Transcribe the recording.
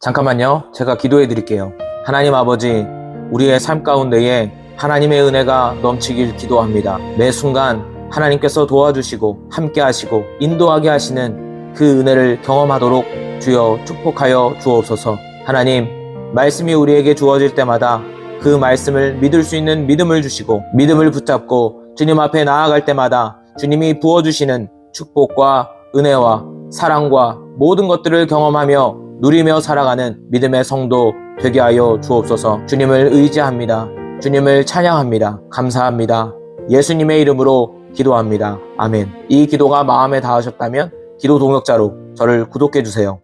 잠깐만요. 제가 기도해 드릴게요. 하나님 아버지, 우리의 삶 가운데에 하나님의 은혜가 넘치길 기도합니다. 매 순간 하나님께서 도와주시고 함께 하시고 인도하게 하시는 그 은혜를 경험하도록 주여 축복하여 주옵소서. 하나님, 말씀이 우리에게 주어질 때마다 그 말씀을 믿을 수 있는 믿음을 주시고 믿음을 붙잡고 주님 앞에 나아갈 때마다 주님이 부어주시는 축복과 은혜와 사랑과 모든 것들을 경험하며 누리며 살아가는 믿음의 성도 되게 하여 주옵소서. 주님을 의지합니다. 주님을 찬양합니다. 감사합니다. 예수님의 이름으로 기도합니다. 아멘. 이 기도가 마음에 닿으셨다면 기도 동역자로 저를 구독해 주세요.